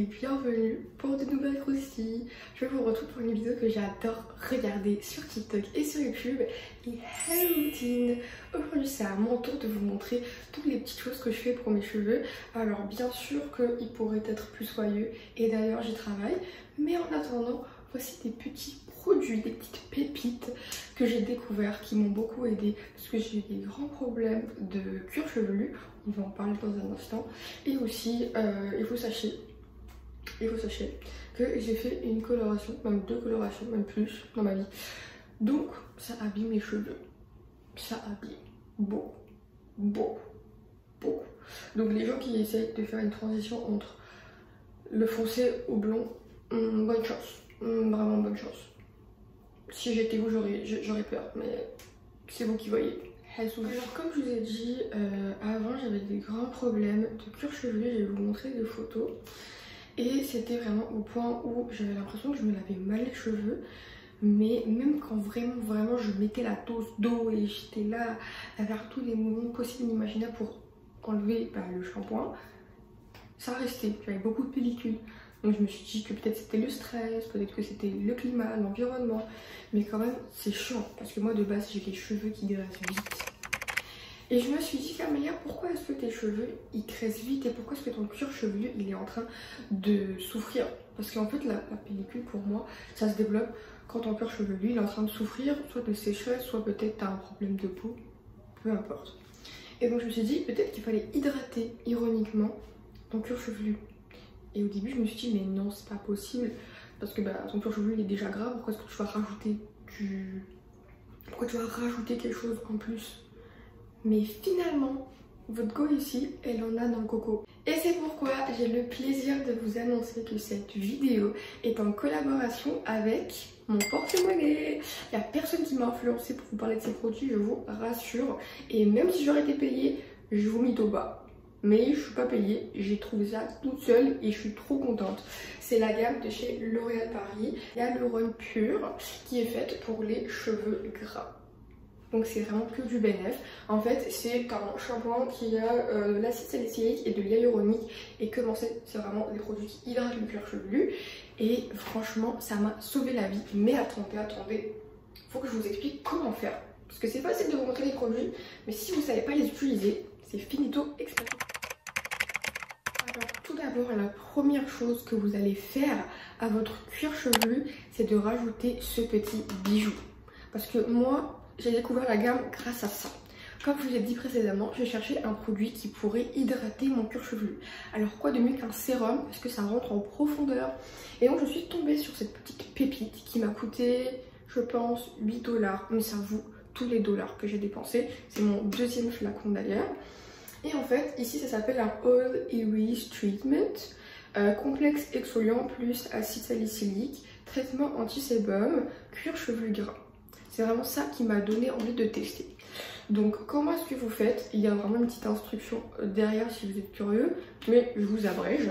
et bienvenue pour de nouvelles croustilles. Je vous retrouve pour une vidéo que j'adore regarder sur TikTok et sur YouTube, les hair routines. Aujourd'hui c'est à mon tour de vous montrer toutes les petites choses que je fais pour mes cheveux. Alors bien sûr qu'ils pourraient être plus soyeux et d'ailleurs j'y travaille, mais en attendant voici des petits produits, des petites pépites que j'ai découvertes qui m'ont beaucoup aidé parce que j'ai eu des grands problèmes de cuir chevelu. On va en parler dans un instant. Et aussi, il faut sachez que j'ai fait une coloration, même 2 colorations, même plus dans ma vie. Donc, ça abîme les cheveux. Ça abîme beaucoup. Donc, les gens qui essayent de faire une transition entre le foncé au blond, bonne chance. Vraiment bonne chance. Si j'étais vous, j'aurais peur, mais c'est vous qui voyez. Alors comme je vous ai dit avant, j'avais des grands problèmes de cuir chevelu, je vais vous montrer des photos. Et c'était vraiment au point où j'avais l'impression que je me lavais mal les cheveux. Mais même quand vraiment je mettais la dose d'eau et j'étais là à faire tous les mouvements possibles et imaginables pour enlever le shampoing, ça restait, j'avais beaucoup de pellicule. Donc je me suis dit que peut-être c'était le stress, peut-être que c'était le climat, l'environnement. Mais quand même c'est chiant parce que moi de base j'ai les cheveux qui graissent vite. Et je me suis dit Camélia, pourquoi est-ce que tes cheveux ils graissent vite et pourquoi est-ce que ton cuir chevelu il est en train de souffrir? Parce qu'en fait la pellicule pour moi ça se développe quand ton cuir chevelu il est en train de souffrir, soit de sécheresse, soit peut-être t'as un problème de peau, peu importe. Et donc je me suis dit peut-être qu'il fallait hydrater ironiquement ton cuir chevelu. Et au début je me suis dit mais non c'est pas possible parce que ton cuir chevelu il est déjà gras, pourquoi est-ce que tu vas rajouter quelque chose en plus? Mais finalement votre go ici elle en a dans le coco. Et c'est pourquoi j'ai le plaisir de vous annoncer que cette vidéo est en collaboration avec mon porte-monnaie. Il n'y a personne qui m'a influencé pour vous parler de ces produits, je vous rassure. Et même si j'aurais été payée, je vous mets au bas. Mais je suis pas payée, j'ai trouvé ça toute seule et je suis trop contente. C'est la gamme de chez L'Oréal Paris, Hyaluron Pure, qui est faite pour les cheveux gras. Donc c'est vraiment que du bénéf. En fait c'est un shampoing qui a de l'acide salicylique et de l'hyaluronique. Et comment c'est vraiment des produits qui hydratent le cuir chevelu. Et franchement ça m'a sauvé la vie. Mais attendez, faut que je vous explique comment faire. Parce que c'est facile de vous montrer les produits, mais si vous ne savez pas les utiliser, c'est finito express. Alors tout d'abord, la première chose que vous allez faire à votre cuir chevelu, c'est de rajouter ce petit bijou. Parce que moi, j'ai découvert la gamme grâce à ça. Comme je vous ai dit précédemment, je cherchais un produit qui pourrait hydrater mon cuir chevelu. Alors quoi de mieux qu'un sérum, parce que ça rentre en profondeur. Et donc je suis tombée sur cette petite pépite qui m'a coûté, je pense, 8 $. Mais ça vaut tous les dollars que j'ai dépensés. C'est mon 2e flacon d'ailleurs. Et en fait, ici ça s'appelle un Oil Erase Treatment. Complexe exfoliant plus acide salicylique, traitement anti-sébum, cuir chevelu gras. C'est vraiment ça qui m'a donné envie de tester. Donc comment est-ce que vous faites? Il y a vraiment une petite instruction derrière si vous êtes curieux, mais je vous abrège.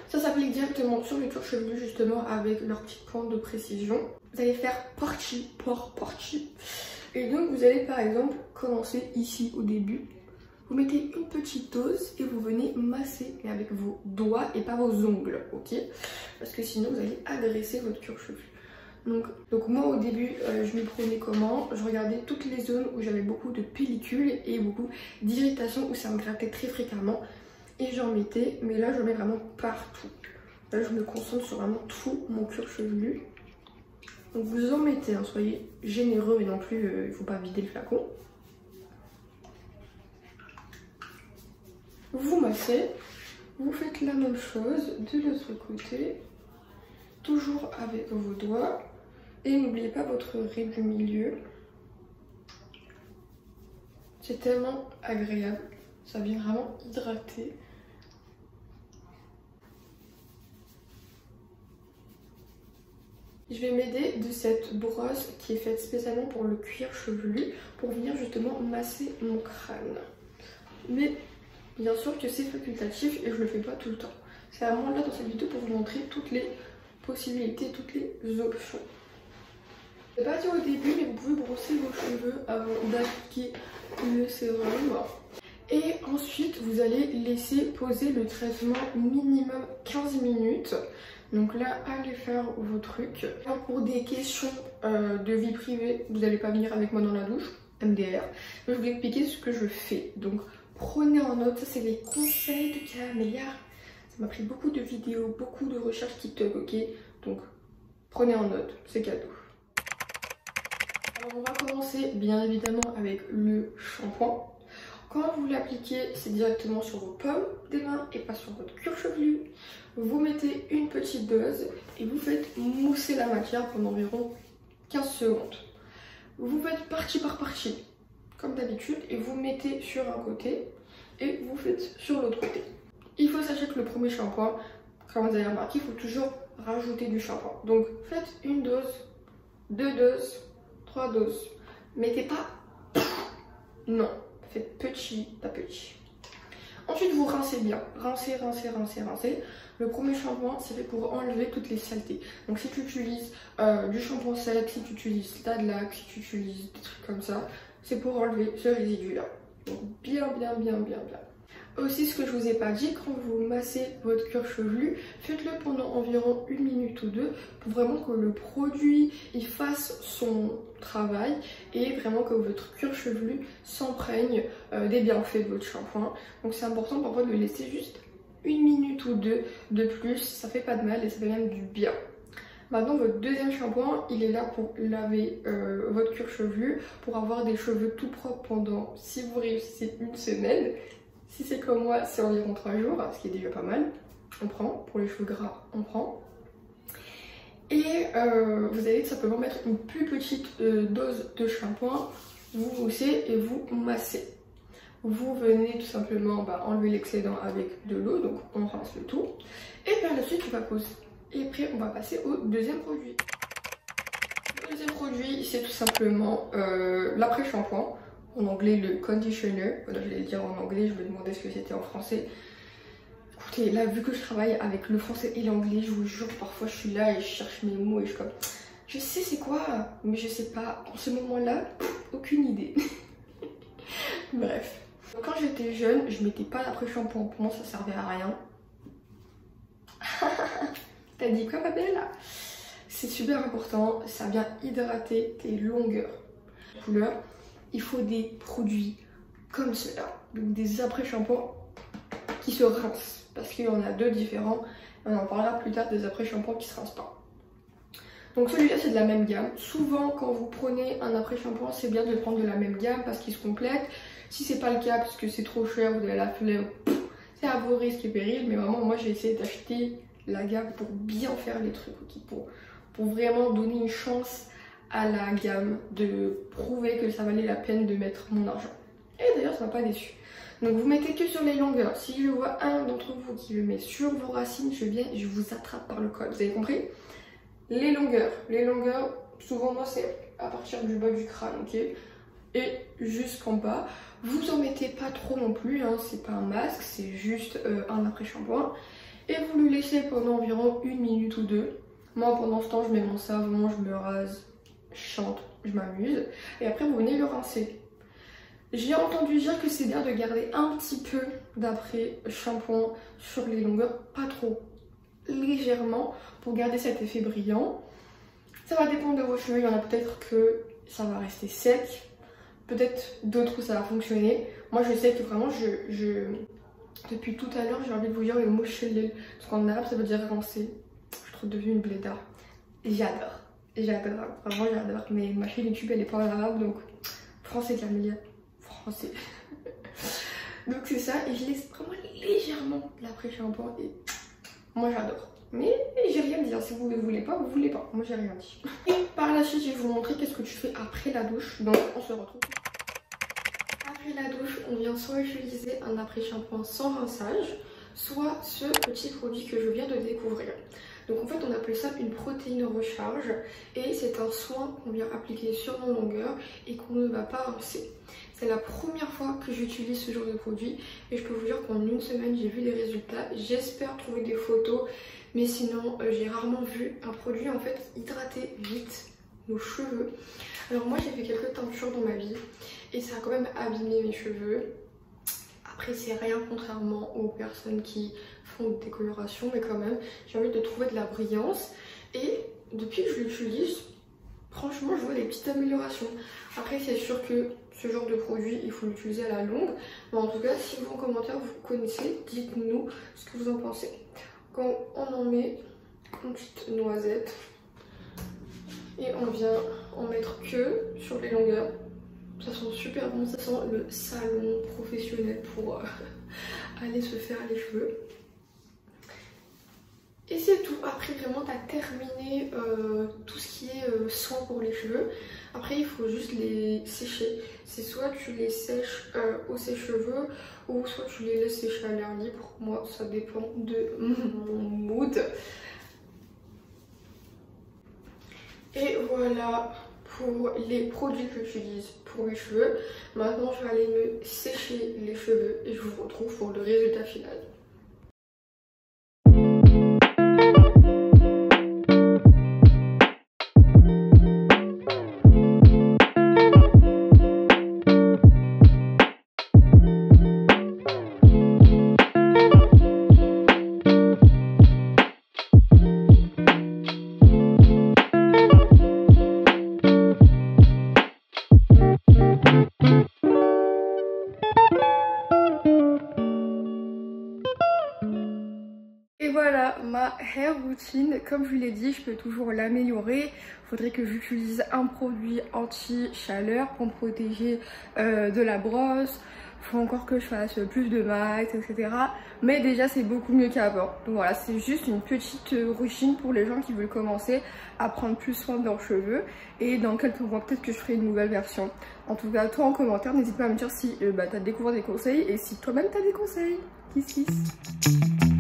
Ça s'applique directement sur le cuir chevelu justement avec leur petite pointe de précision. Vous allez faire partie par partie. Et donc vous allez par exemple commencer ici au début. Vous mettez une petite dose et vous venez masser mais avec vos doigts et pas vos ongles, ok? Parce que sinon vous allez agresser votre cuir chevelu. Donc moi au début je m'y prenais comment? Je regardais toutes les zones où j'avais beaucoup de pellicules et beaucoup d'irritation où ça me grattait très fréquemment. Et j'en mettais, mais là j'en mets vraiment partout. Là je me concentre sur vraiment tout mon cuir chevelu. Donc vous en mettez, hein, soyez généreux et non plus, il ne faut pas vider le flacon. Vous massez, vous faites la même chose de l'autre côté, toujours avec vos doigts. Et n'oubliez pas votre raie du milieu. C'est tellement agréable, ça vient vraiment hydrater. Je vais m'aider de cette brosse qui est faite spécialement pour le cuir chevelu pour venir justement masser mon crâne. Mais bien sûr que c'est facultatif et je le fais pas tout le temps. C'est vraiment là dans cette vidéo pour vous montrer toutes les possibilités, toutes les options. Je vais pas dire au début, mais vous pouvez brosser vos cheveux avant d'appliquer le sérum. Et ensuite vous allez laisser poser le traitement minimum 15 minutes. Donc là, allez faire vos trucs. Alors pour des questions de vie privée, vous n'allez pas venir avec moi dans la douche, MDR. Je vais vous expliquer ce que je fais. Donc prenez en note, ça c'est les conseils de Camélia. Ça m'a pris beaucoup de vidéos, beaucoup de recherches TikTok, ok? Donc prenez en note, c'est cadeau. Alors on va commencer bien évidemment avec le shampoing. Quand vous l'appliquez, c'est directement sur vos paumes des mains et pas sur votre cuir chevelu. Vous mettez une petite dose et vous faites mousser la matière pendant environ 15 secondes. Vous faites partie par partie, comme d'habitude, et vous mettez sur un côté et vous faites sur l'autre côté. Il faut sachez que le premier shampoing, comme vous avez remarqué, il faut toujours rajouter du shampoing. Donc faites une dose, 2 doses, 3 doses. Mettez pas... Non. Faites petit à petit. Ensuite, vous rincez bien. Rincez, rincez, rincez, rincez. Le premier shampoing, c'est fait pour enlever toutes les saletés. Donc, si tu utilises du shampoing sec, si tu utilises Tadlac, si tu utilises des trucs comme ça, c'est pour enlever ce résidu-là. Donc, bien, bien, bien, bien, bien. Aussi, ce que je vous ai pas dit, quand vous massez votre cuir chevelu, faites-le pendant environ 1 minute ou 2 pour vraiment que le produit il fasse son travail et vraiment que votre cuir chevelu s'imprègne des bienfaits de votre shampoing. Donc c'est important parfois de le laisser juste 1 minute ou 2 de plus, ça fait pas de mal et ça fait même du bien. Maintenant, votre deuxième shampoing, il est là pour laver votre cuir chevelu, pour avoir des cheveux tout propres pendant, si vous réussissez, 1 semaine. Si c'est comme moi, c'est environ 3 jours, ce qui est déjà pas mal. On prend, pour les cheveux gras, on prend. Et vous allez tout simplement mettre une plus petite dose de shampoing, vous moussez et vous massez. Vous venez tout simplement enlever l'excédent avec de l'eau, donc on rince le tout. Et par la suite, on va poser. Et après, on va passer au deuxième produit. Le deuxième produit, c'est tout simplement l'après-shampoing. En anglais, le conditioner. Voilà, je vais le dire en anglais, je me demandais ce que c'était en français. Écoutez, là, vu que je travaille avec le français et l'anglais, je vous jure, parfois je suis là et je cherche mes mots et je suis comme... Je sais c'est quoi, mais je sais pas. En ce moment-là, aucune idée. Bref. Donc, quand j'étais jeune, je mettais pas l'après-shampoing. Pour moi, ça servait à rien. T'as dit quoi, ma belle? C'est super important. Ça vient hydrater tes longueurs. Couleur. Il faut des produits comme cela, donc des après-shampoings qui se rincent, parce qu'il y en a 2 différents, on en parlera plus tard des après-shampoings qui se rincent pas. Donc celui-là c'est de la même gamme. Souvent quand vous prenez un après-shampoing, c'est bien de le prendre de la même gamme parce qu'ils se complètent. Si c'est pas le cas parce que c'est trop cher, vous avez la flemme, c'est à vos risques et périls, mais vraiment moi j'ai essayé d'acheter la gamme pour bien faire les trucs, okay, pour vraiment donner une chance à la gamme, de prouver que ça valait la peine de mettre mon argent. Et d'ailleurs ça m'a pas déçu. Donc vous mettez que sur les longueurs. Si je vois un d'entre vous qui le met sur vos racines, je vous attrape par le col. Vous avez compris? Les longueurs, souvent moi c'est à partir du bas du crâne, ok? Et jusqu'en bas. Vous en mettez pas trop non plus, hein, c'est pas un masque, c'est juste un après-shampoing. Et vous le laissez pendant environ 1 minute ou 2. Moi pendant ce temps je mets mon savon, je me rase, je chante, je m'amuse. Et après vous venez le rincer. J'ai entendu dire que c'est bien de garder un petit peu d'après-shampoing sur les longueurs, pas trop, légèrement, pour garder cet effet brillant. Ça va dépendre de vos cheveux, il y en a peut-être que ça va rester sec, peut-être d'autres où ça va fonctionner. Moi je sais que vraiment, depuis tout à l'heure, j'ai envie de vous dire le mot chelel, parce qu'en arabe ça veut dire rincer. Je suis devenue une blédarde. J'adore, vraiment j'adore, mais ma chaîne YouTube elle est pas en arabe, donc français de la milliard. Français. Donc c'est ça, et je laisse vraiment légèrement l'après-shampoing et moi j'adore. Mais j'ai rien dit, hein. Si vous ne voulez pas, vous voulez pas. Moi j'ai rien dit. Et par la suite, je vais vous montrer qu'est-ce que tu fais après la douche. Donc on se retrouve. Après la douche, on vient soit utiliser un après-shampoing sans rinçage, soit ce petit produit que je viens de découvrir. Donc en fait on appelle ça une protéine recharge et c'est un soin qu'on vient appliquer sur nos longueurs et qu'on ne va pas rincer. C'est la première fois que j'utilise ce genre de produit et je peux vous dire qu'en 1 semaine j'ai vu des résultats. J'espère trouver des photos, mais sinon j'ai rarement vu un produit en fait hydrater vite nos cheveux. Alors moi j'ai fait quelques teintures dans ma vie et ça a quand même abîmé mes cheveux. Après c'est rien contrairement aux personnes qui font des colorations, mais quand même j'ai envie de trouver de la brillance. Et depuis que je l'utilise, franchement je vois des petites améliorations. Après c'est sûr que ce genre de produit il faut l'utiliser à la longue, mais en tout cas si vous en commentaire vous connaissez, dites-nous ce que vous en pensez. Quand on en met une petite noisette et on vient en mettre que sur les longueurs, ça sent super bon, ça sent le salon professionnel pour aller se faire les cheveux. Et c'est tout. Après vraiment tu as terminé tout ce qui est soin pour les cheveux. Après il faut juste les sécher. C'est soit tu les sèches au sèche-cheveux ou soit tu les laisses sécher à l'air libre. Moi ça dépend de mon mood. Et voilà pour les produits que j'utilise pour mes cheveux. Maintenant je vais aller me sécher les cheveux et je vous retrouve pour le résultat final. Et voilà ma hair routine. Comme je vous l'ai dit, je peux toujours l'améliorer. Il faudrait que j'utilise un produit anti-chaleur pour me protéger de la brosse. Il faut encore que je fasse plus de max, etc. Mais déjà c'est beaucoup mieux qu'avant. Donc voilà, c'est juste une petite routine pour les gens qui veulent commencer à prendre plus soin de leurs cheveux. Et dans quelques mois peut-être que je ferai une nouvelle version. En tout cas, toi en commentaire, n'hésite pas à me dire si tu as découvert des conseils et si toi-même tu as des conseils. Kiss kiss.